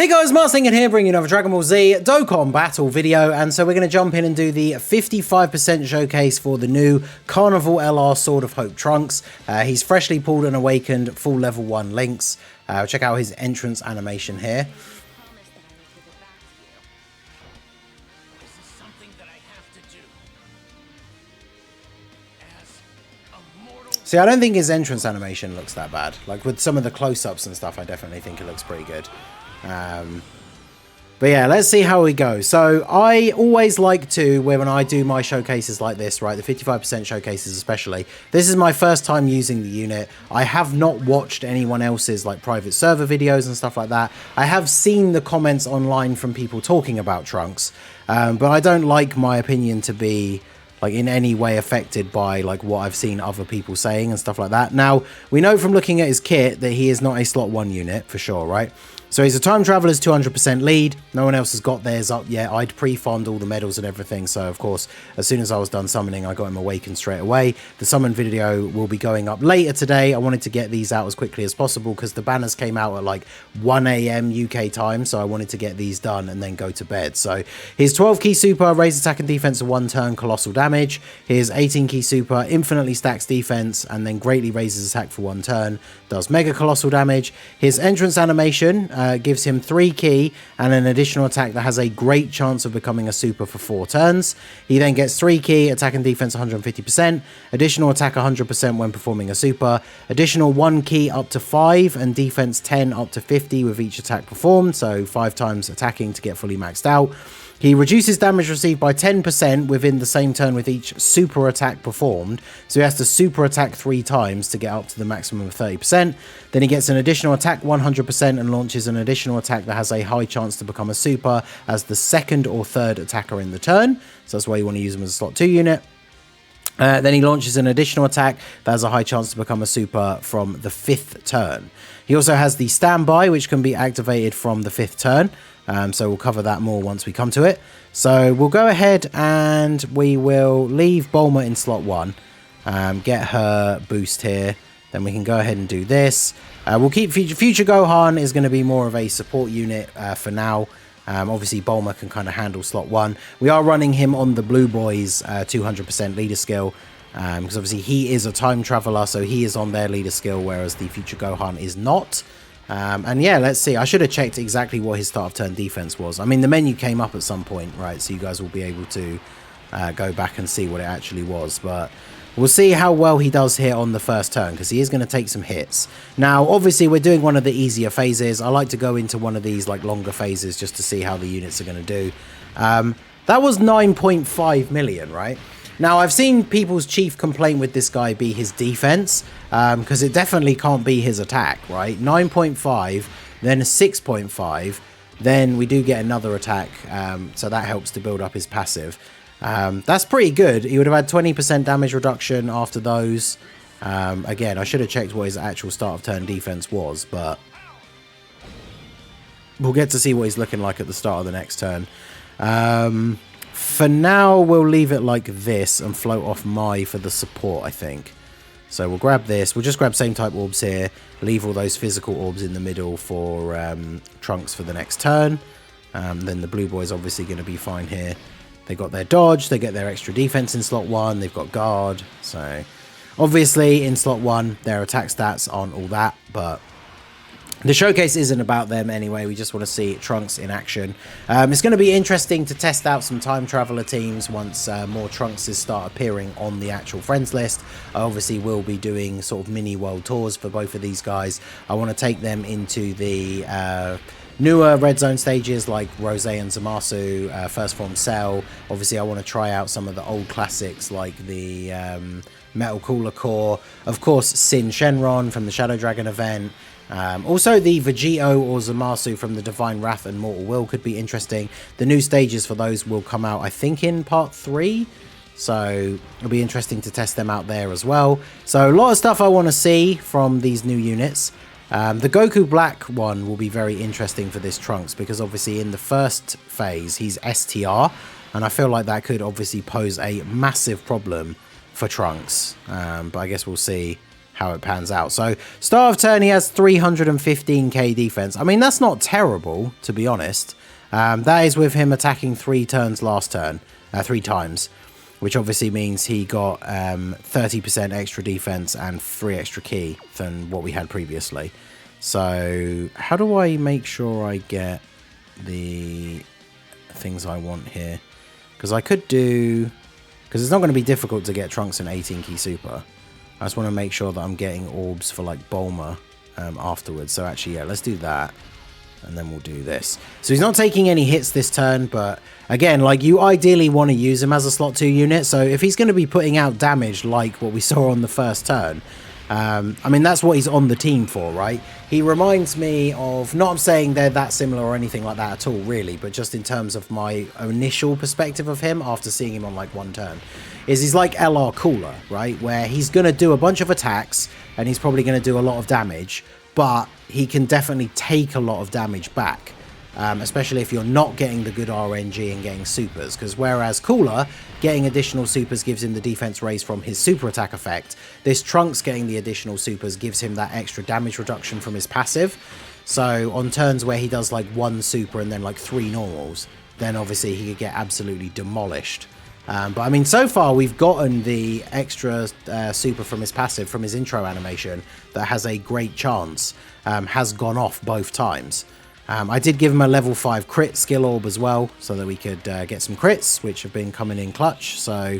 Hey guys, Martin here, bringing you another Dragon Ball Z Dokkan battle video, and so we're going to jump in and do the 55% showcase for the new Carnival LR Sword of Hope Trunks. He's freshly pulled and awakened full level 1 links. Check out his entrance animation here. See, I don't think his entrance animation looks that bad. Like with some of the close-ups and stuff, I definitely think it looks pretty good. But yeah, let's see how we go. So I always like to, when I do my showcases like this, right, the 55% showcases especially, this is my first time using the unit. I have not watched anyone else's like private server videos and stuff like that. I have seen the comments online from people talking about Trunks, but I don't like my opinion to be like in any way affected by like what I've seen other people saying and stuff like that. Now, we know from looking at his kit that he is not a slot 1 unit for sure, right? So he's a Time Traveler's 200% lead. No one else has got theirs up yet. I'd pre-farmed all the medals and everything. So, of course, as soon as I was done summoning, I got him awakened straight away. The summon video will be going up later today. I wanted to get these out as quickly as possible because the banners came out at like 1 AM UK time. So I wanted to get these done and then go to bed. So his 12 key super, raise attack and defense of 1 turn, colossal damage. His 18 key super, infinitely stacks defense and then greatly raises attack for 1 turn. Does mega colossal damage. His entrance animation gives him 3 key and an additional attack that has a great chance of becoming a super for 4 turns. He then gets 3 key, attack and defense 150%, additional attack 100% when performing a super, additional 1 key up to 5 and defense 10 up to 50 with each attack performed, so 5 times attacking to get fully maxed out. He reduces damage received by 10% within the same turn with each super attack performed. So he has to super attack 3 times to get up to the maximum of 30%. Then he gets an additional attack 100% and launches an additional attack that has a high chance to become a super as the 2nd or 3rd attacker in the turn. So that's why you want to use him as a slot 2 unit. Then he launches an additional attack that has a high chance to become a super from the 5th turn. He also has the standby, which can be activated from the 5th turn. So we'll cover that more once we come to it. So we'll go ahead and we will leave Bulma in slot 1. Get her boost here. Then we can go ahead and do this. We'll keep Future Gohan is going to be more of a support unit for now. Obviously, Bulma can kind of handle slot 1. We are running him on the Blue Boys 200% leader skill. Because obviously he is a time traveler, so he is on their leader skill, whereas the Future Gohan is not. And yeah, let's see. I should have checked exactly what his start of turn defense was. I mean, the menu came up at some point, right? So you guys will be able to go back and see what it actually was. But we'll see how well he does here on the first turn, because he is going to take some hits. Now, obviously, we're doing one of the easier phases. I like to go into one of these like longer phases just to see how the units are going to do. That was 9.5 million, right? Now, I've seen people's chief complaint with this guy be his defense, because it definitely can't be his attack, right? 9.5, then a 6.5, then we do get another attack, so that helps to build up his passive. That's pretty good. He would have had 20% damage reduction after those. Again, I should have checked what his actual start of turn defense was, but we'll get to see what he's looking like at the start of the next turn. For now, we'll leave it like this and float off Mai for the support, I think. So we'll grab this. We'll just grab same type orbs here. Leave all those physical orbs in the middle for Trunks for the next turn. Then the Blue Boys obviously going to be fine here. They got their dodge. They get their extra defense in slot 1. They've got guard. So obviously in slot 1, their attack stats aren't all that, but the showcase isn't about them anyway. We just want to see Trunks in action. It's going to be interesting to test out some time traveler teams once more Trunkses start appearing on the actual friends list. I obviously will be doing sort of mini world tours for both of these guys. I want to take them into the newer red zone stages like Rose and Zamasu, First Form Cell. Obviously, I want to try out some of the old classics like the Metal Cooler Core. Of course, Sin Shenron from the Shadow Dragon event. Also, the Vegito or Zamasu from the Divine Wrath and Mortal Will could be interesting. The new stages for those will come out, I think, in part 3. So it'll be interesting to test them out there as well. So a lot of stuff I want to see from these new units. The Goku Black one will be very interesting for this Trunks, because obviously in the first phase, he's STR. And I feel like that could obviously pose a massive problem for Trunks. But I guess we'll see how it pans out. So start of turn, he has 315k defense. I mean, that's not terrible, to be honest. That is with him attacking 3 turns last turn, 3 times, which obviously means he got 30% extra defense and 3 extra key than what we had previously. So how do I make sure I get the things I want here? Because I could do, because it's not going to be difficult to get Trunks and 18 key super. I just want to make sure that I'm getting orbs for like Bulma afterwards. So actually, yeah, let's do that. And then we'll do this. So he's not taking any hits this turn, but again, like, you ideally want to use him as a slot 2 unit. So if he's going to be putting out damage like what we saw on the first turn, I mean, that's what he's on the team for, right? He reminds me of, not saying they're that similar or anything like that at all, really, but just in terms of my initial perspective of him after seeing him on like 1 turn, is he's like LR Cooler, right? Where he's going to do a bunch of attacks and he's probably going to do a lot of damage, but he can definitely take a lot of damage back. Especially if you're not getting the good RNG and getting supers, because whereas Cooler getting additional supers gives him the defense raise from his super attack effect, this Trunks getting the additional supers gives him that extra damage reduction from his passive. So on turns where he does like 1 super and then like 3 normals, then obviously he could get absolutely demolished. But I mean, so far we've gotten the extra super from his passive, from his intro animation, that has a great chance, has gone off both times. I did give him a level 5 crit skill orb as well, so that we could get some crits, which have been coming in clutch. So,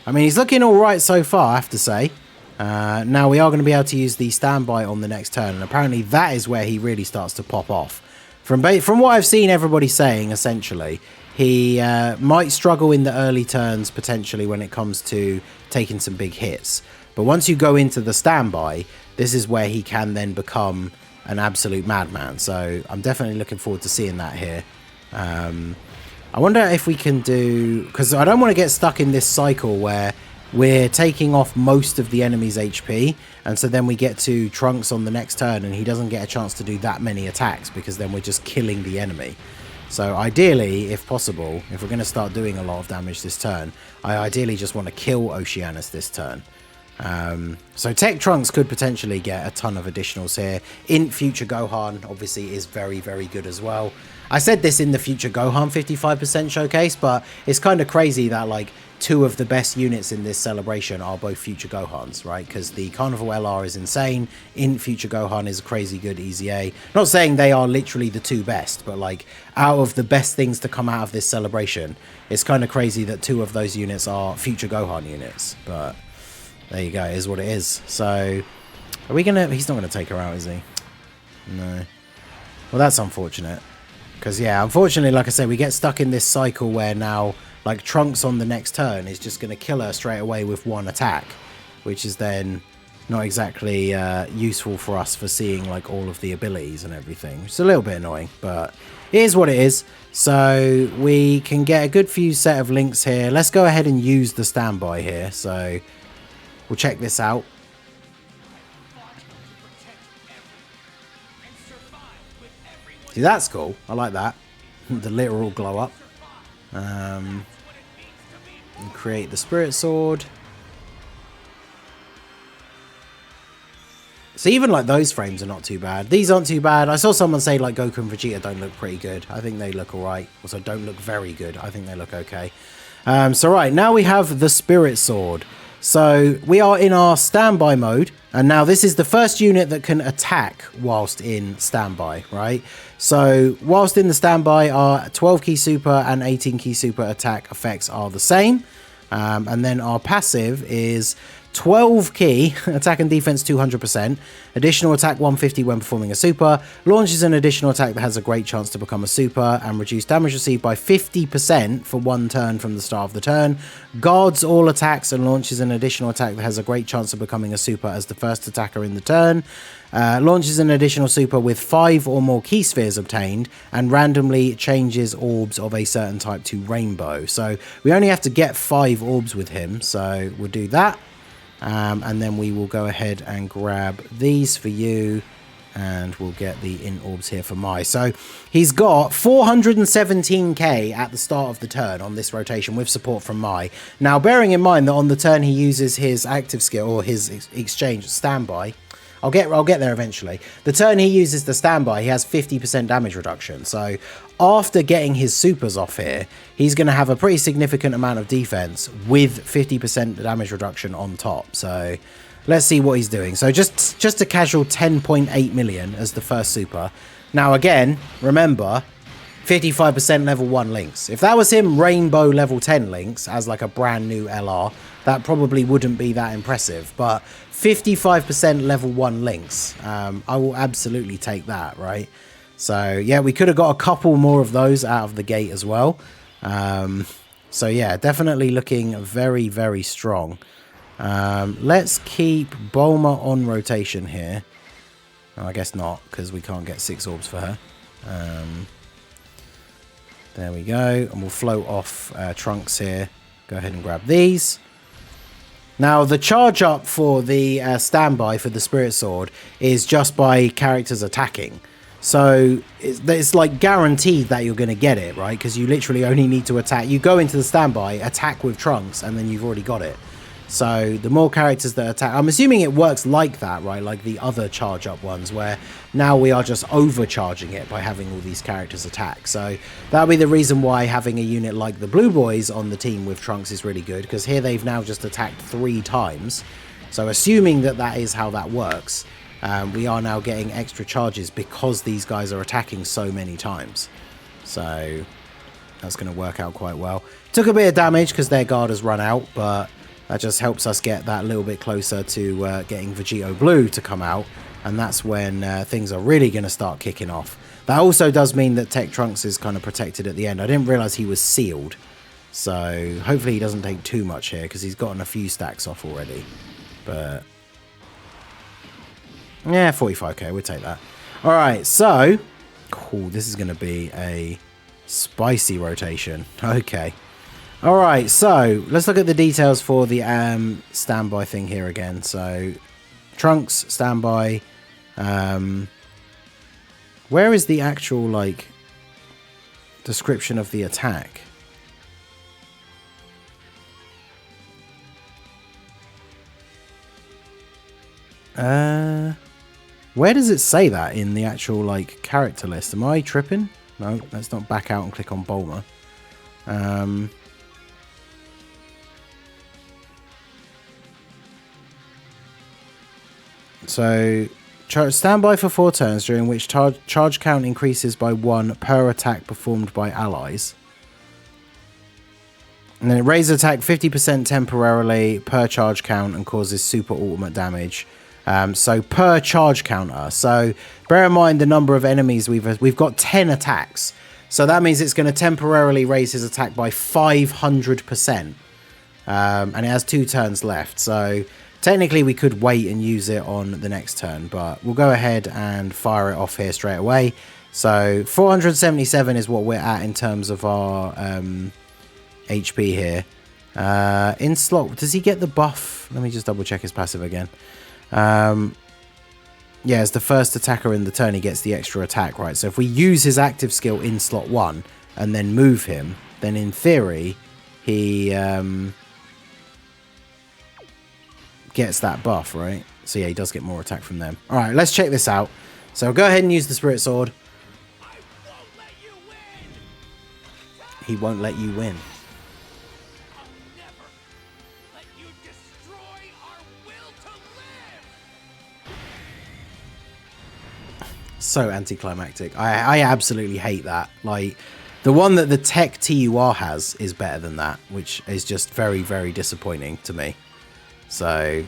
I mean, he's looking all right so far, I have to say. Now we are going to be able to use the standby on the next turn, and apparently that is where he really starts to pop off. From what I've seen everybody saying, essentially, he might struggle in the early turns, potentially, when it comes to taking some big hits. But once you go into the standby, this is where he can then become an absolute madman. So I'm definitely looking forward to seeing that here. I wonder if we can do, because I don't want to get stuck in this cycle where we're taking off most of the enemy's HP, and so then we get to Trunks on the next turn and he doesn't get a chance to do that many attacks, because then we're just killing the enemy. So ideally, if possible, if we're going to start doing a lot of damage this turn, I ideally just want to kill Oceanus this turn. So Tech Trunks could potentially get a ton of additionals here. In Future Gohan obviously is very, very good as well. I said this in the Future Gohan 55% showcase, but it's kind of crazy that like 2 of the best units in this celebration are both Future Gohans, right? Because the Carnival LR is insane. In Future Gohan is a crazy good EZA. Not saying they are literally the 2 best, but like out of the best things to come out of this celebration, it's kind of crazy that 2 of those units are Future Gohan units. But there you go, it is what it is. So, are we gonna... He's not gonna take her out, is he? No. Well, that's unfortunate. Because, yeah, unfortunately, like I said, we get stuck in this cycle where now, like, Trunks on the next turn is just gonna kill her straight away with 1 attack. Which is then not exactly useful for us for seeing, like, all of the abilities and everything. It's a little bit annoying, but it is what it is. So, we can get a good few set of links here. Let's go ahead and use the standby here. So, we'll check this out. See, that's cool. I like that. The literal glow up. And create the Spirit Sword. So even like those frames are not too bad. These aren't too bad. I saw someone say like Goku and Vegeta don't look pretty good. I think they look alright. Also don't look very good. I think they look okay. So right, now we have the Spirit Sword. So we are in our standby mode, and now this is the first unit that can attack whilst in standby, right? So whilst in the standby, our 12 key super and 18 key super attack effects are the same. And then our passive is 12 key, attack and defense 200%, additional attack 150 when performing a super, launches an additional attack that has a great chance to become a super, and reduce damage received by 50% for 1 turn from the start of the turn, guards all attacks and launches an additional attack that has a great chance of becoming a super as the first attacker in the turn, launches an additional super with 5 or more key spheres obtained, and randomly changes orbs of a certain type to rainbow. So we only have to get 5 orbs with him, so we'll do that. And then we will go ahead and grab these for you, and we'll get the int orbs here for Mai. So he's got 417k at the start of the turn on this rotation with support from Mai. Now, bearing in mind that on the turn he uses his active skill or his exchange standby, I'll get there eventually. The turn he uses the standby, he has 50% damage reduction. So after getting his supers off here, he's going to have a pretty significant amount of defense with 50% damage reduction on top. So let's see what he's doing. So just a casual 10.8 million as the first super. Now again, remember, 55% level 1 links. If that was him rainbow level 10 links as like a brand new LR, that probably wouldn't be that impressive. But 55% level 1 links, I will absolutely take that, right? So yeah, we could have got a couple more of those out of the gate as well. So yeah, definitely looking very, very strong. Let's keep Bulma on rotation here. Oh, I guess not, because we can't get 6 orbs for her. There we go, and we'll float off Trunks here. Go ahead and grab these. Now, the charge up for the standby for the Spirit Sword is just by characters attacking. So it's like guaranteed that you're going to get it, right? Because you literally only need to attack. You go into the standby, attack with Trunks, and then you've already got it. So the more characters that attack, I'm assuming it works like that, right? Like the other charge up ones where now we are just overcharging it by having all these characters attack. So that'll be the reason why having a unit like the Blue Boys on the team with Trunks is really good, because here they've now just attacked 3 times. So assuming that that is how that works, we are now getting extra charges because these guys are attacking so many times. So that's going to work out quite well. Took a bit of damage because their guard has run out, but that just helps us get that little bit closer to getting Vegito Blue to come out. And that's when things are really going to start kicking off. That also does mean that Tech Trunks is kind of protected at the end. I didn't realize he was sealed. So hopefully he doesn't take too much here, because he's gotten a few stacks off already. But yeah, 45k, we'll take that. All right, so cool, this is going to be a spicy rotation. Okay. All right, so let's look at the details for the standby thing here again. So Trunks standby. Where is the actual like description of the attack? Where does it say that in the actual like character list? Am I tripping? No, let's not back out and click on Bulma. So standby for 4 turns, during which charge count increases by 1 per attack performed by allies. And then it raises attack 50% temporarily per charge count and causes super ultimate damage. So per charge counter. So bear in mind the number of enemies we've got 10 attacks. So that means it's going to temporarily raise his attack by 500%. And it has 2 turns left. So technically we could wait and use it on the next turn, but we'll go ahead and fire it off here straight away. So 477 is what we're at in terms of our HP here. In slot, does he get the buff? Let me just double check his passive again. Yeah, as the first attacker in the turn, he gets the extra attack, right? So if we use his active skill in slot 1 and then move him, then in theory, he gets that buff, right? So yeah, he does get more attack from them. All right, let's check this out. So go ahead and use the Spirit Sword. He won't let you win. So anticlimactic. I absolutely hate that. Like, the one that the Tech TUR has is better than that, which is just very, very disappointing to me. So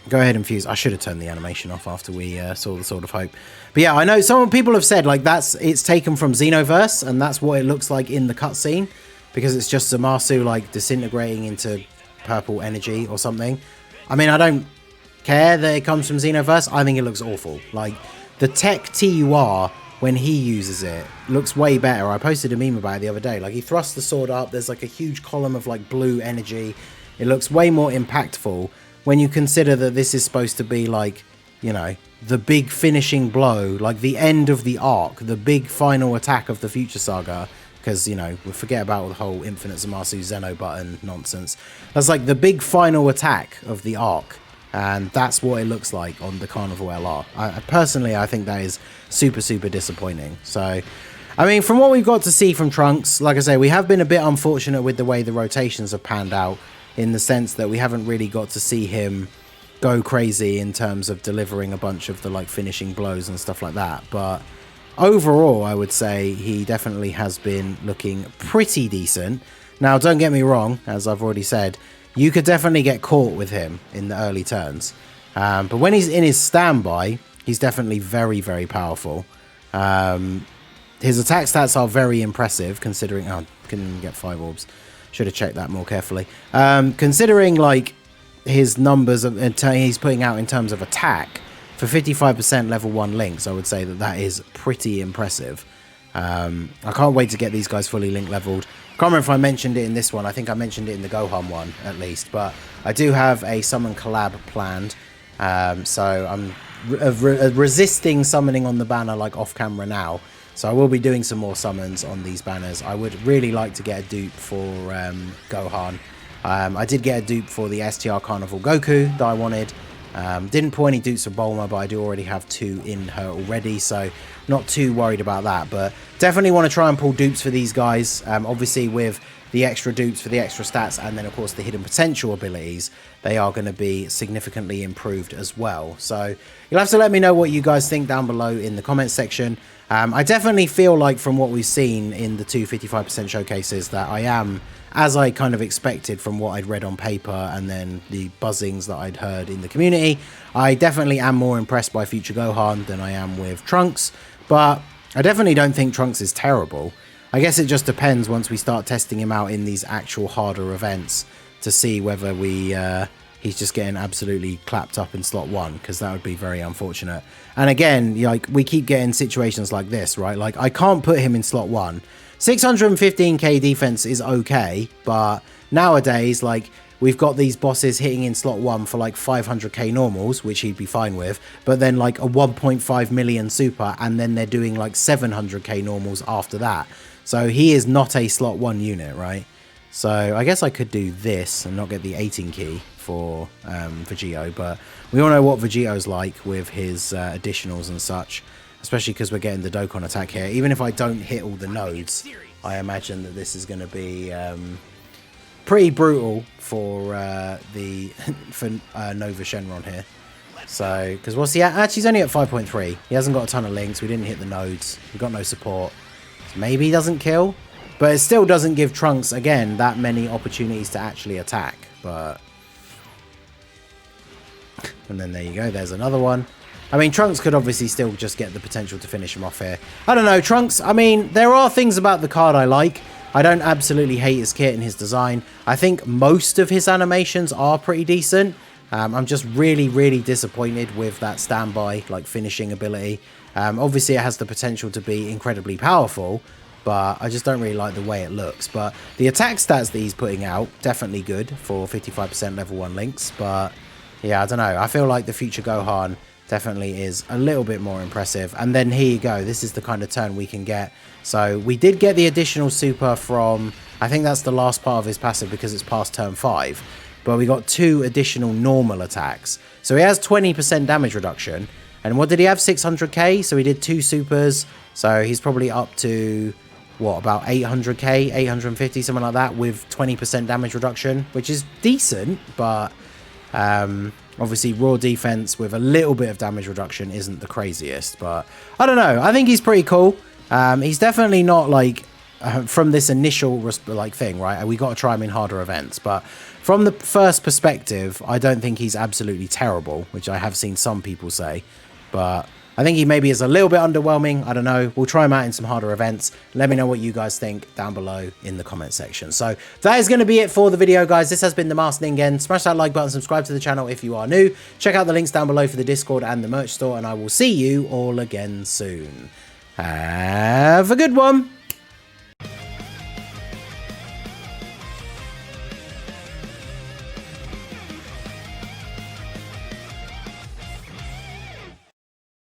go ahead and fuse. I should have turned the animation off after we saw the Sword of Hope. But yeah, I know some people have said like it's taken from Xenoverse, and that's what it looks like in the cutscene, because it's just Zamasu like disintegrating into purple energy or something. I mean, I don't care that it comes from Xenoverse. I think it looks awful. Like, the Tech TUR, when he uses it, looks way better. I posted a meme about it the other day. Like, he thrusts the sword up. There's like a huge column of like blue energy. It looks way more impactful when you consider that this is supposed to be like, you know, the big finishing blow, like the end of the arc, the big final attack of the Future Saga, because, you know, we forget about the whole Infinite Zamasu Zeno button nonsense. That's like the big final attack of the arc, and that's what it looks like on the Carnival LR. Personally, I think that is super, super disappointing. So, I mean, from what we've got to see from Trunks, like I say, we have been a bit unfortunate with the way the rotations have panned out, in the sense that we haven't really got to see him go crazy in terms of delivering a bunch of the like finishing blows and stuff like that. But overall, I would say he definitely has been looking pretty decent. Now, don't get me wrong, as I've already said, you could definitely get caught with him in the early turns. But when he's in his standby, he's definitely very, very powerful. His attack stats are very impressive, considering... Oh, couldn't get 5 orbs. Should have checked that more carefully. Considering, like, his numbers he's putting out in terms of attack, for 55% level 1 links, I would say that that is pretty impressive. I can't wait to get these guys fully link leveled. I can't remember if I mentioned it in this one. I think I mentioned it in the Gohan one, at least. But I do have a summon collab planned. So I'm resisting summoning on the banner, like, off camera now. So I will be doing some more summons on these banners. I would really like to get a dupe for Gohan. I did get a dupe for the STR Carnival Goku that I wanted. Didn't pull any dupes for Bulma, but I do already have 2 in her already, so not too worried about that. But definitely want to try and pull dupes for these guys. Obviously, with the extra dupes for the extra stats, and then of course the hidden potential abilities, they are going to be significantly improved as well. So you'll have to let me know what you guys think down below in the comments section. I definitely feel like, from what we've seen in the 2 55% showcases, that I am, as I kind of expected from what I'd read on paper and then the buzzings that I'd heard in the community, I definitely am more impressed by Future Gohan than I am with Trunks. But I definitely don't think Trunks is terrible. I guess it just depends once we start testing him out in these actual harder events to see whether he's just getting absolutely clapped up in slot 1, because that would be very unfortunate. And again, like, we keep getting situations like this, right? Like, I can't put him in slot 1. 615k defense is okay, but nowadays, like, we've got these bosses hitting in slot 1 for like 500k normals, which he'd be fine with, but then like a 1.5 million super, and then they're doing like 700k normals after that. So he is not a slot 1 unit, right? So I guess I could do this and not get the 18 key for Vegito, but we all know what Vegito's like with his additionals and such, especially because we're getting the Dokkan attack here. Even if I don't hit all the nodes, I imagine that this is going to be pretty brutal for Nova Shenron here. So, because what's he at? Actually, he's only at 5.3. He hasn't got a ton of links. We didn't hit the nodes. We've got no support. So maybe he doesn't kill. But it still doesn't give Trunks, again, that many opportunities to actually attack. But... and then there you go. There's another one. I mean, Trunks could obviously still just get the potential to finish him off here. I don't know, Trunks, I mean, there are things about the card I like. I don't absolutely hate his kit and his design. I think most of his animations are pretty decent. I'm just really, really disappointed with that standby, like, finishing ability. Obviously, it has the potential to be incredibly powerful, but I just don't really like the way it looks. But the attack stats that he's putting out, definitely good for 55% level 1 links. But yeah, I don't know. I feel like the Future Gohan definitely is a little bit more impressive. And then here you go. This is the kind of turn we can get. So we did get the additional super from, I think that's the last part of his passive because it's past turn 5. But we got 2 additional normal attacks. So he has 20% damage reduction. And what did he have? 600k? So he did 2 supers. So he's probably up to... what, about 800k, 850, something like that, with 20% damage reduction, which is decent, but obviously raw defense with a little bit of damage reduction isn't the craziest. But I don't know, I think he's pretty cool. He's definitely not like from this initial like thing, right? We got to try him in harder events, but from the first perspective, I don't think he's absolutely terrible, which I have seen some people say. But I think he maybe is a little bit underwhelming. I don't know. We'll try him out in some harder events. Let me know what you guys think down below in the comment section. So that is going to be it for the video, guys. This has been the Masked Ningen. Smash that like button, subscribe to the channel if you are new. Check out the links down below for the Discord and the merch store, and I will see you all again soon. Have a good one.